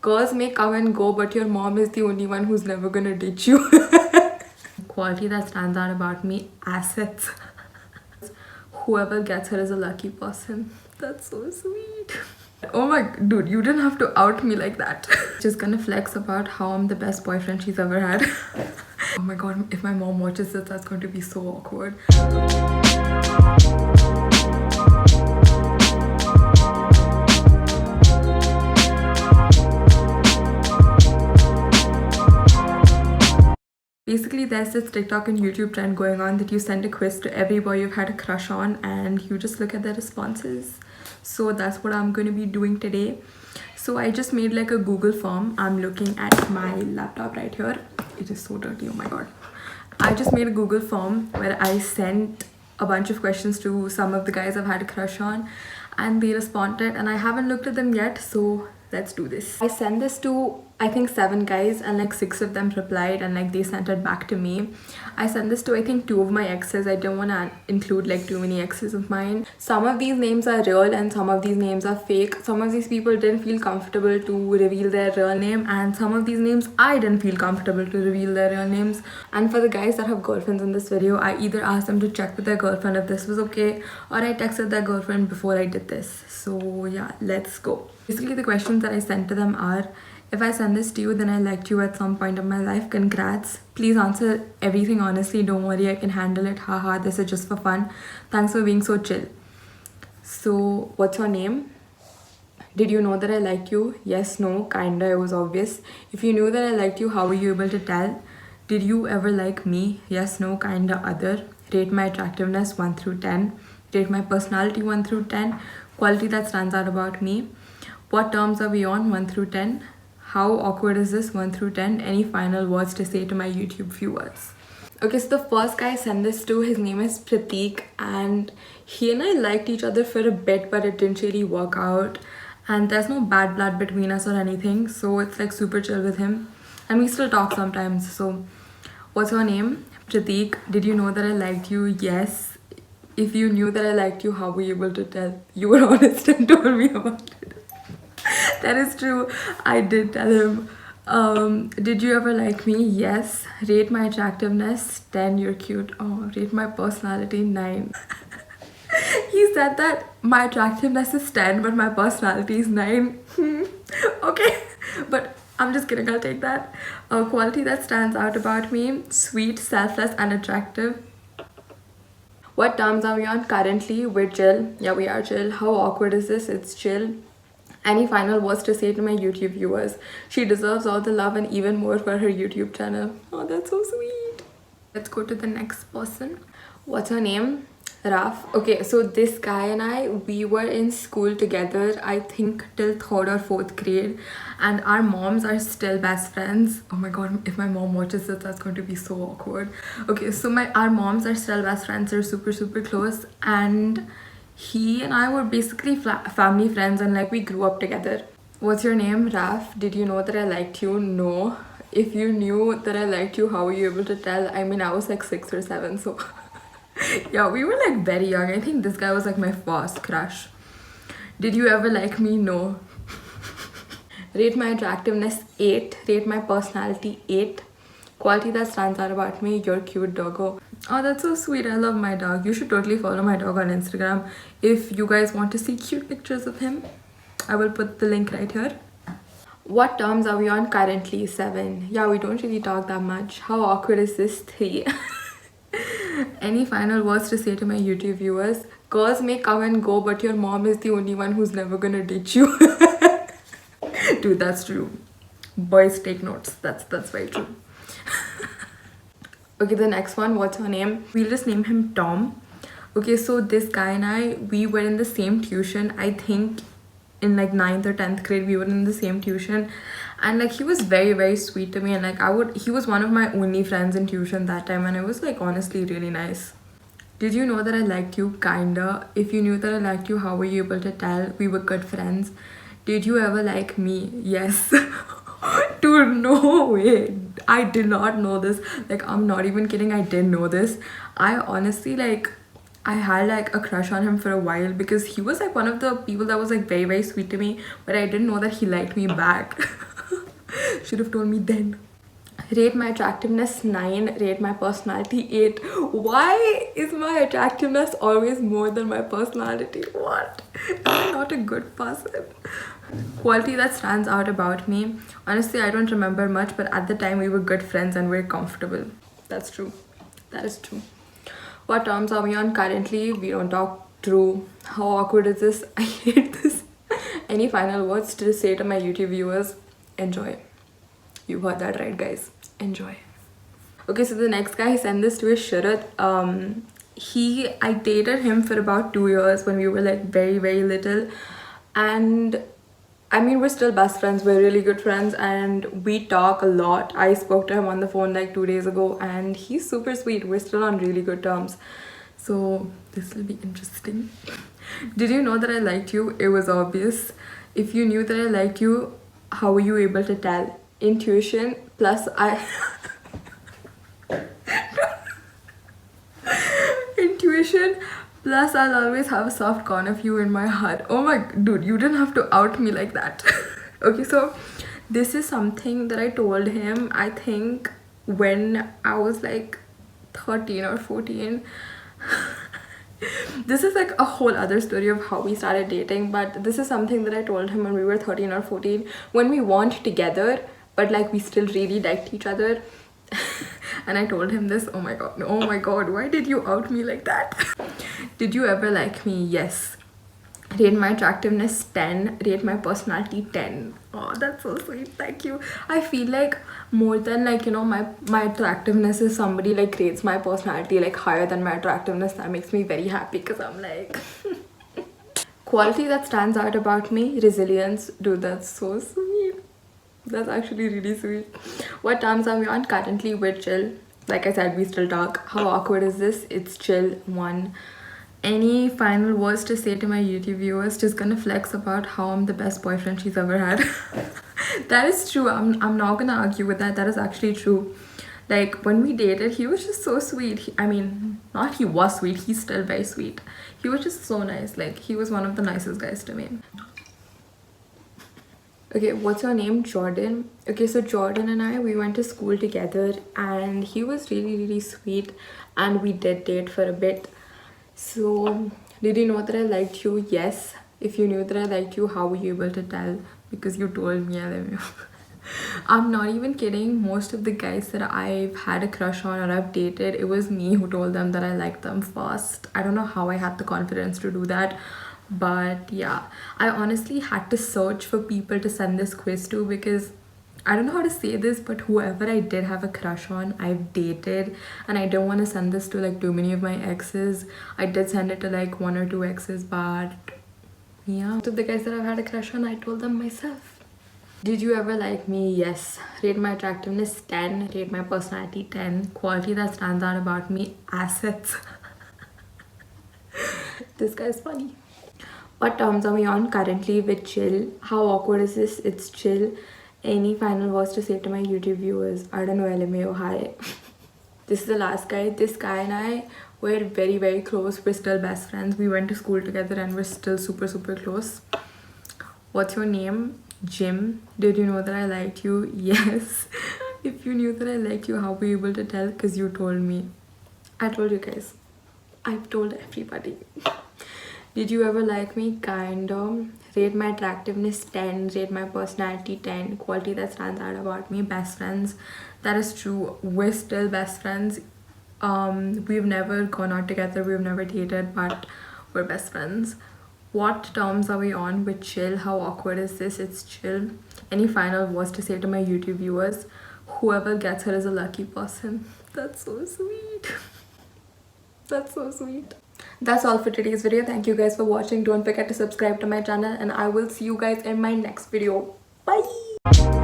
Girls may come and go, but your mom is the only one who's never gonna ditch you. Quality that stands out about me: assets. Whoever gets her is a lucky person. That's so sweet. Oh my dude, you didn't have to out me like that. Just gonna flex about how I'm the best boyfriend she's ever had. Oh my god, if my mom watches this, that's going to be so awkward. Basically, there's this TikTok and YouTube trend going on that you send a quiz to every boy you've had a crush on and you just look at their responses. So that's what I'm going to be doing today. So I just made like a Google form. I'm looking at my laptop right here. It is so dirty, oh my god. I just made a Google form where I sent a bunch of questions to some of the guys I've had a crush on and they responded, and I haven't looked at them yet, so let's do this. I sent this to I think 7 guys and like 6 of them replied and like they sent it back to me. I sent this to I think 2 of my exes. I don't want to include like too many exes of mine. Some of these names are real and some of these names are fake. Some of these people didn't feel comfortable to reveal their real name, and some of these names I didn't feel comfortable to reveal their real names. And for the guys that have girlfriends in this video, I either asked them to check with their girlfriend if this was okay, or I texted their girlfriend before I did this. So yeah, let's go. Basically the questions that I sent to them are: if I send this to you, then I liked you at some point of my life. Congrats. Please answer everything honestly. Don't worry, I can handle it. Haha, this is just for fun. Thanks for being so chill. So, what's your name? Did you know that I liked you? Yes, no, kinda, it was obvious. If you knew that I liked you, how were you able to tell? Did you ever like me? Yes, no, kinda, other. Rate my attractiveness 1 through 10. Rate my personality 1 through 10. Quality that stands out about me. What terms are we on? 1 through 10. How awkward is this? 1 through 10. Any final words to say to my YouTube viewers? Okay, so the first guy I sent this to, his name is Prateek, and he and I liked each other for a bit, but it didn't really work out. And there's no bad blood between us or anything, so it's like super chill with him. And we still talk sometimes. So, what's your name? Prateek. Did you know that I liked you? Yes. If you knew that I liked you, how were you able to tell? You were honest and told me about it. That is true. I did tell him. Did you ever like me? Yes. Rate my attractiveness 10. You're cute. Oh, rate my personality 9. He said that my attractiveness is 10 but my personality is 9. Okay, but I'm just kidding, I'll take that. Quality that stands out about me: sweet, selfless and attractive. What terms are we on currently? We're chill. Yeah, we are chill. How awkward is this? It's chill. Any final words to say to my YouTube viewers? She deserves all the love and even more for her YouTube channel. Oh, that's so sweet. Let's go to the next person. What's her name? Raf. Okay, so this guy and I, we were in school together, I think till 3rd or 4th grade, and our moms are still best friends. Oh my god, if my mom watches this, that's going to be so awkward. Okay, so our moms are still best friends. They're super close, and he and I were basically family friends, and like we grew up together. What's your name? Raf. Did you know that I liked you? No. If you knew that I liked you, how were you able to tell? I mean, I was like 6 or 7, so yeah, we were like very young. I think this guy was like my first crush. Did you ever like me? No. Rate my attractiveness 8. Rate my personality 8. Quality that stands out about me: you're cute, doggo. Oh, that's so sweet. I love my dog. You should totally follow my dog on Instagram if you guys want to see cute pictures of him. I will put the link right here. What terms are we on currently? 7. Yeah, we don't really talk that much. How awkward is this? 3. Any final words to say to my YouTube viewers? Girls may come and go, but your mom is the only one who's never gonna ditch you. Dude, that's true. Boys, take notes. That's very true. Okay, the next one. What's her name? We'll just name him Tom. Okay, so this guy and I, we were in the same tuition. I think in like 9th or 10th grade, we were in the same tuition, and like he was very sweet to me, and like he was one of my only friends in tuition that time, and it was like honestly really nice. Did you know that I liked you? Kinda. If you knew that I liked you, how were you able to tell? We were good friends. Did you ever like me? Yes. Dude, no way. I did not know this. Like, I'm not even kidding, I didn't know this. I honestly like, I had like a crush on him for a while because he was like one of the people that was like very sweet to me, but I didn't know that he liked me back. Should have told me then. Rate my attractiveness 9, rate my personality 8. Why is my attractiveness always more than my personality? What? Am I not a good person? Quality that stands out about me. Honestly, I don't remember much, but at the time we were good friends and we're comfortable. That's true. That is true. What terms are we on currently? We don't talk. True. How awkward is this? I hate this. Any final words to say to my YouTube viewers? Enjoy. You heard that right, guys. Enjoy. Okay, so the next guy, he sent this to his Sharat. I dated him for about 2 years when we were like very, very little. And I mean, we're still best friends. We're really good friends and we talk a lot. I spoke to him on the phone like 2 days ago and he's super sweet. We're still on really good terms. So this will be interesting. Did you know that I liked you? It was obvious. If you knew that I liked you, how were you able to tell? Intuition plus intuition plus I'll always have a soft corner of you in my heart. Oh my dude, you didn't have to out me like that. Okay, so this is something that I told him, I think when I was like 13 or 14. This is like a whole other story of how we started dating, but this is something that I told him when we were 13 or 14, when we weren't together but like we still really liked each other. And I told him this. Oh my god, why did you out me like that? Did you ever like me? Yes. Rate my attractiveness 10, rate my personality 10. Oh, that's so sweet. Thank you. I feel like more than like, you know, my attractiveness is somebody like rates my personality like higher than my attractiveness. That makes me very happy because I'm like quality that stands out about me, resilience. Dude, that's so sweet. That's actually really sweet. What terms are we on currently? We're chill. Like I said, we still talk. How awkward is this? It's chill 1. Any final words to say to my YouTube viewers? Just gonna flex about how I'm the best boyfriend she's ever had. That is true. I'm not gonna argue with that. That is actually true. Like when we dated, he was just so sweet. I mean, not he was sweet, he's still very sweet. He was just so nice. Like he was one of the nicest guys to me. Okay, what's your name? Jordan. Okay, so Jordan and I, we went to school together and he was really, really sweet and we did date for a bit. So, did you know that I liked you? Yes. If you knew that I liked you, how were you able to tell? Because you told me I love you. I'm not even kidding. Most of the guys that I've had a crush on or I've dated, it was me who told them that I liked them first. I don't know how I had the confidence to do that. But yeah, I honestly had to search for people to send this quiz to because I don't know how to say this, but whoever I did have a crush on, I've dated, and I don't want to send this to like too many of my exes. I did send it to like 1 or 2 exes, but yeah. To the guys that I've had a crush on, I told them myself. Did you ever like me? Yes. Rate my attractiveness 10, rate my personality 10, quality that stands out about me, assets. This guy's funny. What terms are we on currently with chill? How awkward is this? It's chill. Any final words to say to my YouTube viewers? I don't know, LMAO, hi. This is the last guy. This guy and I were very, very close. We're still best friends. We went to school together and we're still super, super close. What's your name? Jim. Did you know that I liked you? Yes. If you knew that I liked you, how were you able to tell? Because you told me. I told you guys. I've told everybody. Did you ever like me? Kind of. Rate my attractiveness 10, rate my personality 10, quality that stands out about me, best friends. That is true. We're still best friends. We've never gone out together, we've never dated, but we're best friends. What terms are we on with chill? How awkward is this? It's chill. Any final words to say to my YouTube viewers? Whoever gets her is a lucky person. That's so sweet. That's so sweet. That's all for today's video. Thank you guys for watching. Don't forget to subscribe to my channel and I will see you guys in my next video. Bye.